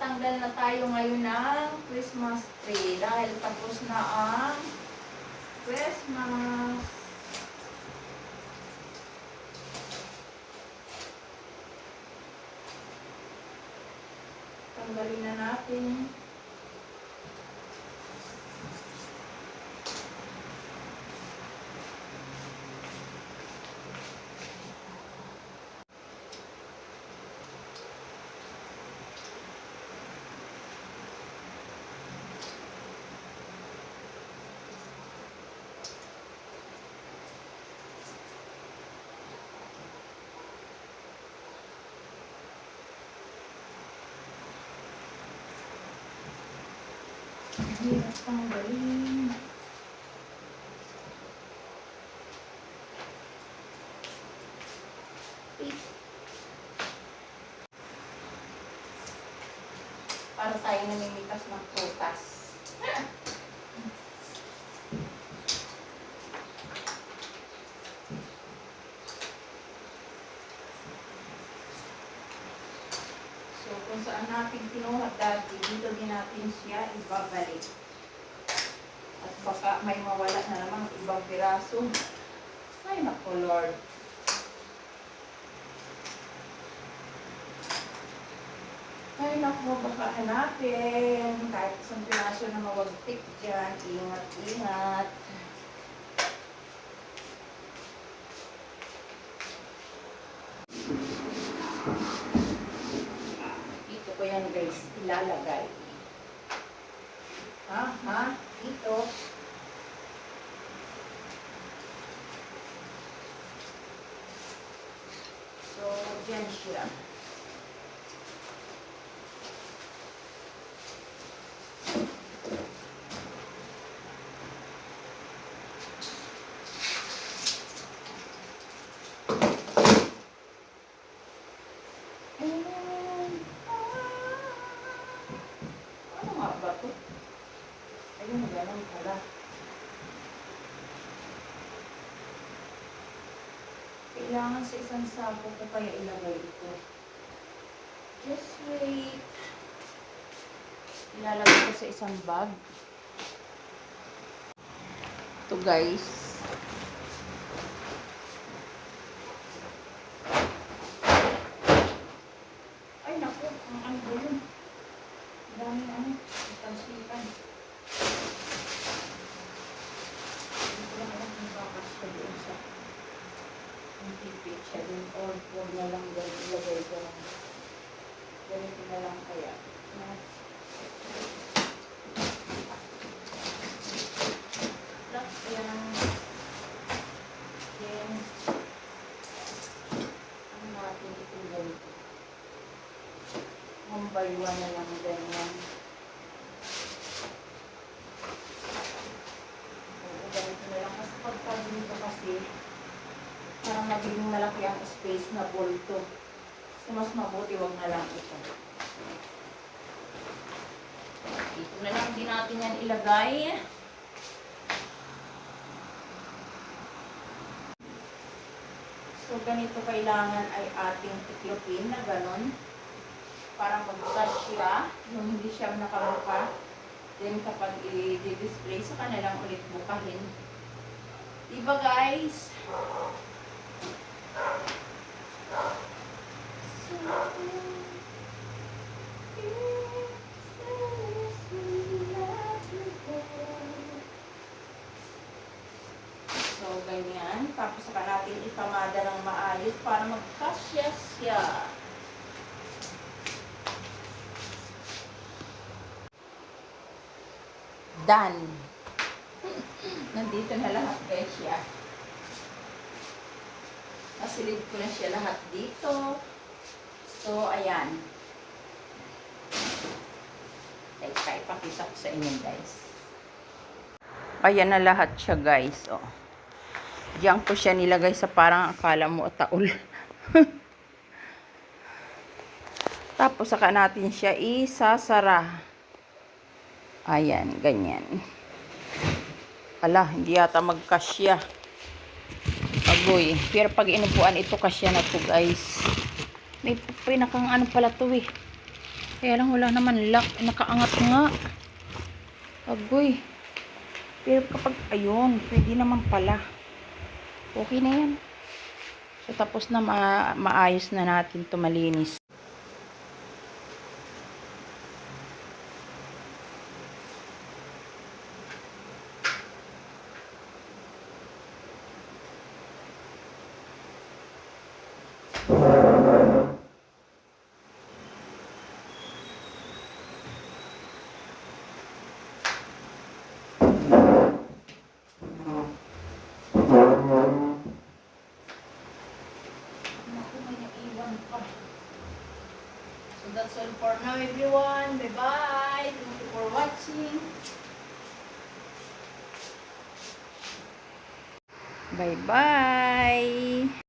magtatanggal na tayo ngayon ng Christmas tree dahil tapos na ang Christmas. Tanggalin na natin. Hirap tanggalin. Para tayo namimitas ng prutas. So, kung saan natin kinuha dati, dito din natin siya ibabalik. At baka may mawala na naman ibang piraso. Ay, naku, Lord. Ay, naku, baka hanapin. Kahit isang piraso na mawagtik dyan. Ingat, ingat. Dito ko yan, guys, ilalagay. Ha? Dito. So, dyan siya. Ano nga ba ito? Ayun, ganun pala. Kailangan sa isang sako ko kaya ilagay ito. Just wait. Ilalagay ko sa isang bag. Ito, guys. Ay, naku. Ang ano ba yun? Daming ano. Itansikan. Hindi ko lang alam kung bakas ka doon sa tipid siya din. Or huwag na lang ilagay ko lang. Ganito na lang kaya. Lock yan. Then, ano natin itong ganito. One by one na lang ganyan. Ganito na lang. Kasi pagka dito kasi, parang magiging malaki ang space na bolto. So, mas mabuti wag na lang ito. Dito na lang din natin yan ilagay. So, ganito kailangan ay ating tiklopin na ganon. Para mag-touch siya, yung hindi siya nakabuka. Then, kapag i-display, saka na lang ulit bukahin. Diba, guys? So, ganyan. Tapos saka natin ipamada ng maayos para magkasya siya. Done. Nandito na lahat, guys, siya. Nasilid ko na siya lahat dito. So, ayan. Teka, ipakita ko sa inyo, guys. Ayan na lahat siya, guys. Oh. Diyan ko siya nilagay sa parang akala mo taul. Tapos, saka natin siya isasara. Ayan, ganyan. Ala, hindi yata magkasya. Agoy. Pero pag inupuan ito, kasya na to, guys. May pinakang ano pala to eh. Kaya lang wala naman lock. Nakaangat nga. Agoy. Pero kapag, ayun, pwede naman pala. Okay na yan. So, tapos na maayos na natin ito malinis. So that's all for now, everyone. Bye-bye. Thank you for watching. Bye-bye.